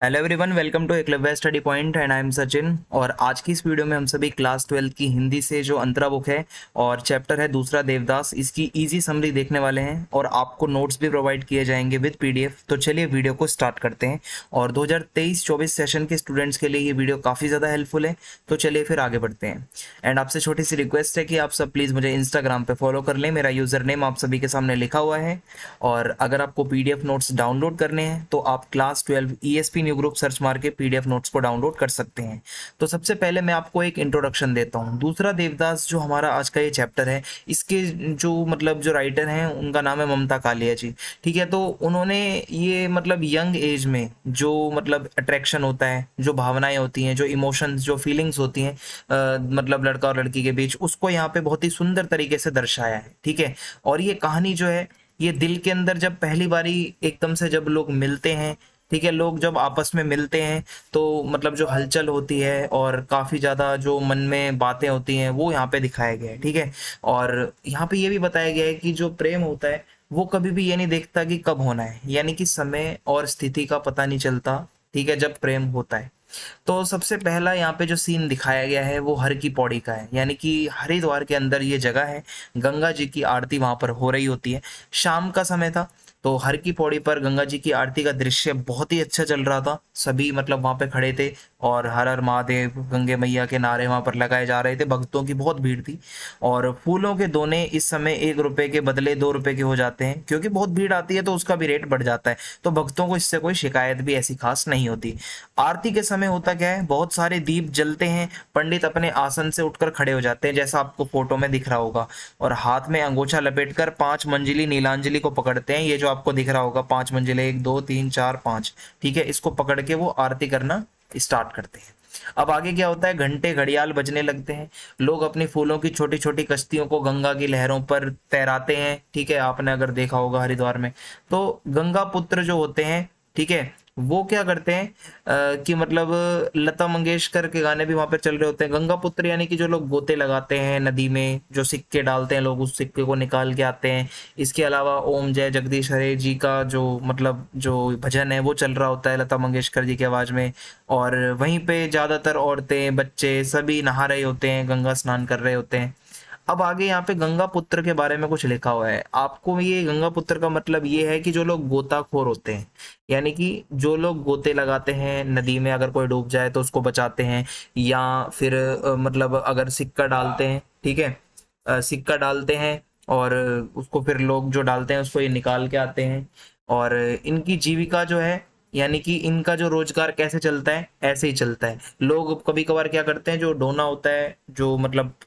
Hello everyone, welcome to Eklavya study point and I am Sachin. और आज की इस वीडियो में हम सभी क्लास 12 की हिंदी से जो अंतरा बुक है और चैप्टर है दूसरा देवदास, इसकी इजी समरी देखने वाले हैं और आपको नोट्स भी प्रोवाइड किए जाएंगे विद पीडीएफ। तो चलिए वीडियो को स्टार्ट करते हैं। और 2023-24 सेशन के स्टूडेंट्स के लिए ये वीडियो काफ़ी ज़्यादा हेल्पफुल है। तो चलिए फिर आगे बढ़ते हैं। एंड आपसे छोटी सी रिक्वेस्ट है कि आप सब प्लीज़ मुझे इंस्टाग्राम पर फॉलो कर लें। मेरा यूज़र नेम आप सभी के सामने लिखा हुआ है। और अगर आपको पीडीएफ नोट्स डाउनलोड करने हैं तो आप class 12 ESP new group search मार के पीडीएफ नोट्स को डाउनलोड कर सकते हैं। तो सबसे पहले मैं आपको एक इंट्रोडक्शन देता हूँ। दूसरा देवदास जो हमारा आज का ये चैप्टर है, इसके जो राइटर हैं उनका नाम है ममता कालिया जी। ठीक है, तो उन्होंने ये यंग एज में जो अट्रैक्शन होता है, जो भावनाएं होती हैं, जो इमोशंस, जो फीलिंग्स होती हैं लड़का और लड़की के बीच, उसको यहाँ पे बहुत ही सुंदर तरीके से दर्शाया है। ठीक है, और ये कहानी जो है ये दिल के अंदर जब पहली बारी एकदम से जब लोग मिलते हैं, ठीक है, लोग जब आपस में मिलते हैं तो जो हलचल होती है और काफ़ी ज़्यादा जो मन में बातें होती हैं वो यहाँ पे दिखाया गया है। ठीक है, और यहाँ पे ये भी बताया गया है कि जो प्रेम होता है वो कभी भी ये नहीं देखता कि कब होना है, यानी कि समय और स्थिति का पता नहीं चलता। ठीक है, जब प्रेम होता है तो सबसे पहला यहाँ पे जो सीन दिखाया गया है वो हर की पौड़ी का है, यानी कि हरिद्वार के अंदर ये जगह है, गंगा जी की आरती वहां पर हो रही होती है। शाम का समय था तो हर की पौड़ी पर गंगा जी की आरती का दृश्य बहुत ही अच्छा चल रहा था। सभी वहां पे खड़े थे और हर हर महादेव, गंगे मैया के नारे वहां पर लगाए जा रहे थे। भक्तों की बहुत भीड़ थी और फूलों के दोने इस समय 1 रुपए के बदले 2 रुपए के हो जाते हैं, क्योंकि बहुत भीड़ आती है तो उसका भी रेट बढ़ जाता है। तो भक्तों को इससे कोई शिकायत भी ऐसी खास नहीं होती। आरती के समय होता क्या है, बहुत सारे दीप जलते हैं। पंडित अपने आसन से उठकर खड़े हो जाते हैं, जैसा आपको फोटो में दिख रहा होगा, और हाथ में अंगोछा लपेटकर 5 मंजिली नीलांजलि को पकड़ते हैं। ये जो आपको दिख रहा होगा 5 मंजिले, 1 2 3 4 5, ठीक है, इसको पकड़ के वो आरती करना स्टार्ट करते हैं। अब आगे क्या होता है, घंटे घड़ियाल बजने लगते हैं। लोग अपनी फूलों की छोटी छोटी कश्तियों को गंगा की लहरों पर तैराते हैं। ठीक है, आपने अगर देखा होगा हरिद्वार में, तो गंगा पुत्र जो होते हैं, ठीक है, वो क्या करते हैं कि लता मंगेशकर के गाने भी वहां पर चल रहे होते हैं। गंगा पुत्र यानी कि जो लोग गोते लगाते हैं नदी में, जो सिक्के डालते हैं, लोग उस सिक्के को निकाल के आते हैं। इसके अलावा ओम जय जगदीश हरे जी का जो भजन है वो चल रहा होता है लता मंगेशकर जी की आवाज में। और वहीं पे ज्यादातर औरतें, बच्चे सभी नहा रहे होते हैं, गंगा स्नान कर रहे होते हैं। अब आगे यहाँ पे गंगा पुत्र के बारे में कुछ लिखा हुआ है आपको। ये गंगा पुत्र का मतलब ये है कि जो लोग गोताखोर होते हैं, यानी कि जो लोग गोते लगाते हैं नदी में, अगर कोई डूब जाए तो उसको बचाते हैं, या फिर अगर सिक्का डालते हैं, ठीक है, सिक्का डालते हैं और उसको फिर लोग जो डालते हैं उसको ये निकाल के आते हैं। और इनकी जीविका जो है, यानी कि इनका जो रोजगार कैसे चलता है, ऐसे ही चलता है। लोग कभी कभार क्या करते हैं, जो डोना होता है, जो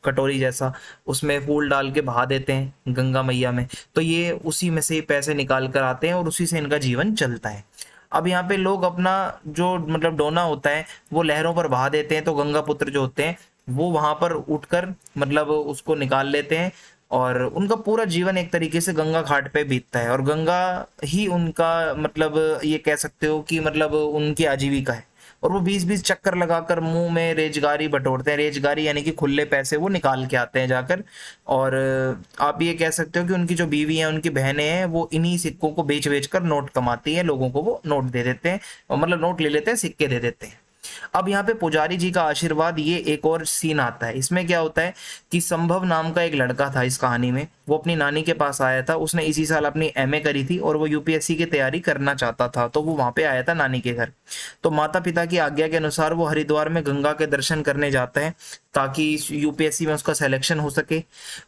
कटोरी जैसा, उसमें फूल डाल के बहा देते हैं गंगा मैया में, तो ये उसी में से पैसे निकाल कर आते हैं और उसी से इनका जीवन चलता है। अब यहाँ पे लोग अपना जो डोना होता है वो लहरों पर बहा देते हैं, तो गंगा पुत्र जो होते हैं वो वहां पर उठकर उसको निकाल लेते हैं और उनका पूरा जीवन एक तरीके से गंगा घाट पे बीतता है। और गंगा ही उनका ये कह सकते हो कि उनकी आजीविका है। और वो 20-20 चक्कर लगाकर मुंह में रेजगारी बटोरते हैं। रेजगारी यानी कि खुले पैसे वो निकाल के आते हैं जाकर। और आप ये कह सकते हो कि उनकी जो बीवी है, उनकी बहनें हैं, वो इन्हीं सिक्कों को बेच बेच कर नोट कमाती हैं। लोगों को वो नोट दे देते हैं, और नोट ले लेते हैं, सिक्के दे देते हैं। अब यहाँ पे पुजारी जी का आशीर्वाद, ये एक और सीन आता है। इसमें क्या होता है कि संभव नाम का एक लड़का था इस कहानी में। वो अपनी नानी के पास आया था, उसने इसी साल अपनी एमए करी थी और वो यूपीएससी की तैयारी करना चाहता था, तो वो वहां पे आया था नानी के घर। तो माता पिता की आज्ञा के अनुसार वो हरिद्वार में गंगा के दर्शन करने जाता है ताकि यूपीएससी में उसका सिलेक्शन हो सके।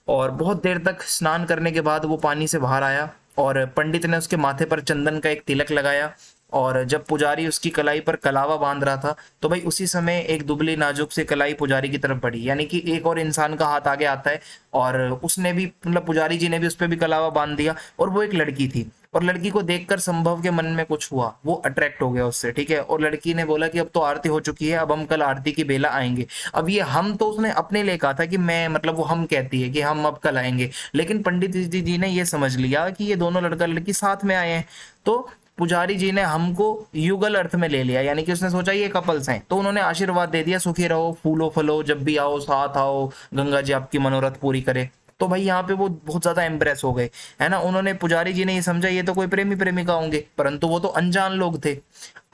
और बहुत देर तक स्नान करने के बाद वो पानी से बाहर आया और पंडित ने उसके माथे पर चंदन का एक तिलक लगाया। और जब पुजारी उसकी कलाई पर कलावा बांध रहा था, तो भाई उसी समय एक दुबली नाजुक से कलाई पुजारी की तरफ बढ़ी, यानी कि एक और इंसान का हाथ आगे आता है और उसने भी पुजारी जी ने भी उस पर भी कलावा बांध दिया। और वो एक लड़की थी, और लड़की को देखकर संभव के मन में कुछ हुआ, वो अट्रैक्ट हो गया उससे। ठीक है, और लड़की ने बोला कि अब तो आरती हो चुकी है, अब हम कल आरती की बेला आएंगे। अब ये हम तो उसने अपने लिए कहा था कि मैं वो हम कहती है कि हम अब कल आएंगे, लेकिन पंडित जी ने ये समझ लिया कि ये दोनों लड़का लड़की साथ में आए हैं। तो पुजारी जी ने हमको युगल अर्थ में ले लिया, यानी कि उसने सोचा ये कपल्स हैं, तो उन्होंने आशीर्वाद दे दिया, सुखी रहो, फूलो फलो, जब भी आओ साथ आओ, गंगा जी आपकी मनोरथ पूरी करे। तो भाई यहाँ पे वो बहुत ज्यादा एम्प्रेस हो गए, है ना। उन्होंने, पुजारी जी ने ये समझा ये तो कोई प्रेमी प्रेमिका होंगे, परंतु वो तो अनजान लोग थे।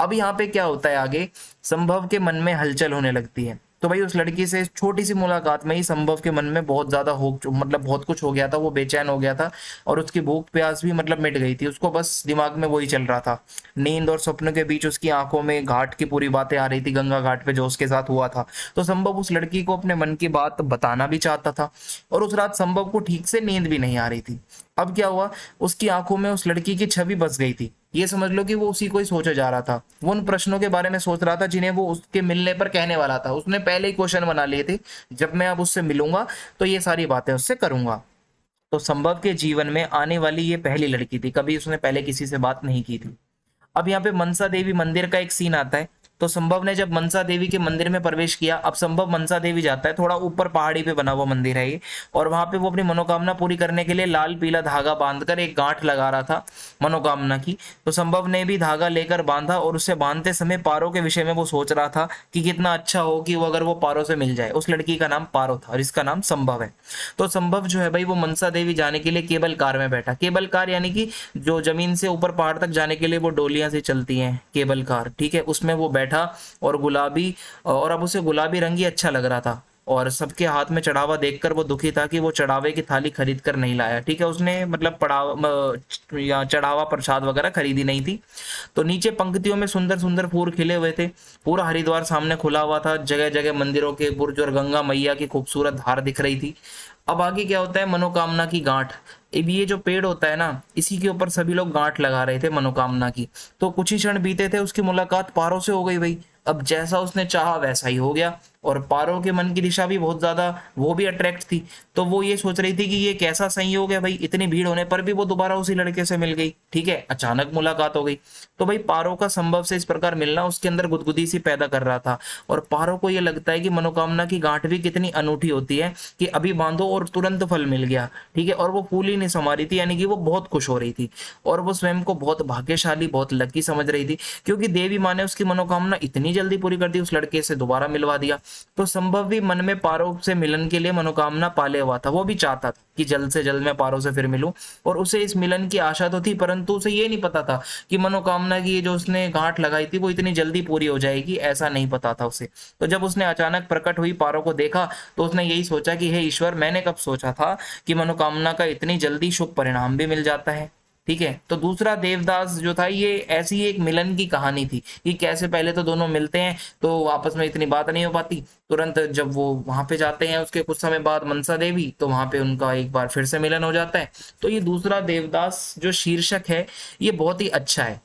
अब यहाँ पे क्या होता है आगे, संभव के मन में हलचल होने लगती है। तो भाई उस लड़की से छोटी सी मुलाकात में ही संभव के मन में बहुत ज्यादा मतलब बहुत कुछ हो गया था, वो बेचैन हो गया था और उसकी भूख प्यास भी मतलब मिट गई थी। उसको बस दिमाग में वही चल रहा था। नींद और सपनों के बीच उसकी आंखों में घाट की पूरी बातें आ रही थी, गंगा घाट पे जो उसके साथ हुआ था। तो संभव उस लड़की को अपने मन की बात बताना भी चाहता था और उस रात संभव को ठीक से नींद भी नहीं आ रही थी। अब क्या हुआ, उसकी आंखों में उस लड़की की छवि बस गई थी। ये समझ लो कि वो उसी को ही सोचा जा रहा था। वो उन प्रश्नों के बारे में सोच रहा था जिन्हें वो उसके मिलने पर कहने वाला था। उसने पहले ही क्वेश्चन बना लिए थे, जब मैं अब उससे मिलूंगा तो ये सारी बातें उससे करूंगा। तो संभव के जीवन में आने वाली ये पहली लड़की थी, कभी उसने पहले किसी से बात नहीं की थी। अब यहाँ पे मनसा देवी मंदिर का एक सीन आता है। तो संभव ने जब मनसा देवी के मंदिर में प्रवेश किया, अब संभव मनसा देवी जाता है, थोड़ा ऊपर पहाड़ी पे बना हुआ मंदिर है ये, और वहां पे वो अपनी मनोकामना पूरी करने के लिए लाल पीला धागा बांधकर एक गांठ लगा रहा था मनोकामना की। तो संभव ने भी धागा लेकर बांधा और उससे बांधते समय पारो के विषय में वो सोच रहा था कि कितना अच्छा हो कि वो अगर वो पारो से मिल जाए। उस लड़की का नाम पारो था और इसका नाम संभव है। तो संभव जो है भाई वो मनसा देवी जाने के लिए केबल कार में बैठा। केबल कार यानी कि जो जमीन से ऊपर पहाड़ तक जाने के लिए वो डोलियां से चलती हैं, केबल कार, ठीक है। उसमें वो बैठा और गुलाबी, और अब उसे गुलाबी रंग ही अच्छा लग रहा था और सबके हाथ में चढ़ावा देखकर वो दुखी था कि वो चढ़ावे की थाली खरीद कर नहीं लाया, ठीक है। उसने मतलब या चढ़ावा प्रसाद वगैरह खरीदी नहीं थी। तो नीचे पंक्तियों में सुंदर सुंदर फूल खिले हुए थे। पूरा हरिद्वार सामने खुला हुआ था, जगह जगह मंदिरों के बुर्ज और गंगा मैया की खूबसूरत धार दिख रही थी। अब आगे क्या होता है, मनोकामना की गांठ। अब ये जो पेड़ होता है ना, इसी के ऊपर सभी लोग गांठ लगा रहे थे मनोकामना की। तो कुछ ही क्षण बीते थे, उसकी मुलाकात पारो से हो गई भाई। अब जैसा उसने चाहा वैसा ही हो गया और पारो के मन की दिशा भी बहुत ज्यादा वो भी अट्रैक्ट थी। तो वो ये सोच रही थी कि ये कैसा संयोग है भाई, इतनी भीड़ होने पर भी वो दोबारा उसी लड़के से मिल गई, ठीक है, अचानक मुलाकात हो गई। तो भाई पारो का संभव से इस प्रकार मिलना उसके अंदर गुदगुदी सी पैदा कर रहा था। और पारो को ये लगता है कि मनोकामना की गांठ भी कितनी अनूठी होती है कि अभी बांधो और तुरंत फल मिल गया, ठीक है। और वो फूल ही नहीं समा रही थी, यानी कि वो बहुत खुश हो रही थी और वो स्वयं को बहुत भाग्यशाली, बहुत लकी समझ रही थी, क्योंकि देवी माँ ने उसकी मनोकामना इतनी जल्दी पूरी कर दी, उस लड़के से दोबारा मिलवा दिया। तो संभव भी मन में पारो से मिलन के लिए मनोकामना पाले हुआ था। वो भी चाहता था कि जल्द से जल्द मैं पारो से फिर मिलूं और उसे इस मिलन की आशा तो थी, परंतु उसे ये नहीं पता था कि मनोकामना की जो उसने गांठ लगाई थी वो इतनी जल्दी पूरी हो जाएगी, ऐसा नहीं पता था उसे। तो जब उसने अचानक प्रकट हुई पारो को देखा तो उसने यही सोचा कि हे ईश्वर, मैंने कब सोचा था कि मनोकामना का इतनी जल्दी शुभ परिणाम भी मिल जाता है, ठीक है। तो दूसरा देवदास जो था, ये ऐसी एक मिलन की कहानी थी कि कैसे पहले तो दोनों मिलते हैं तो आपस में इतनी बात नहीं हो पाती, तुरंत जब वो वहां पे जाते हैं उसके कुछ समय बाद मनसा देवी, तो वहां पे उनका एक बार फिर से मिलन हो जाता है। तो ये दूसरा देवदास जो शीर्षक है ये बहुत ही अच्छा है।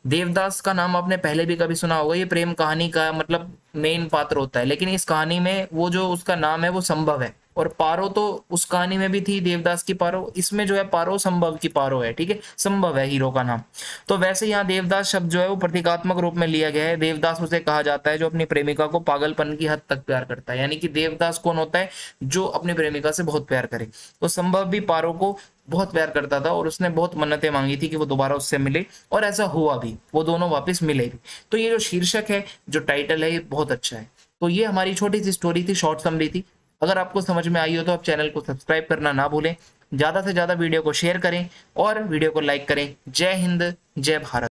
देवदास का नाम आपने पहले भी कभी सुना होगा, ये प्रेम कहानी का मतलब मेन पात्र होता है, लेकिन इस कहानी में वो जो उसका नाम है वो संभव है। और पारो तो उस कहानी में भी थी देवदास की पारो, इसमें जो है पारो संभव की पारो है, ठीक है, संभव है हीरो का नाम। तो वैसे यहाँ देवदास शब्द जो है वो प्रतीकात्मक रूप में लिया गया है। देवदास उसे कहा जाता है जो अपनी प्रेमिका को पागलपन की हद तक प्यार करता है, यानी कि देवदास कौन होता है, जो अपनी प्रेमिका से बहुत प्यार करे। तो संभव भी पारो को बहुत प्यार करता था और उसने बहुत मन्नतें मांगी थी कि वो दोबारा उससे मिले, और ऐसा हुआ भी, वो दोनों वापस मिले भी। तो ये जो शीर्षक है, जो टाइटल है, ये बहुत अच्छा है। तो ये हमारी छोटी सी स्टोरी थी, शॉर्ट समरी थी। अगर आपको समझ में आई हो तो आप चैनल को सब्सक्राइब करना ना भूलें, ज्यादा से ज्यादा वीडियो को शेयर करें और वीडियो को लाइक करें। जय हिंद, जय भारत।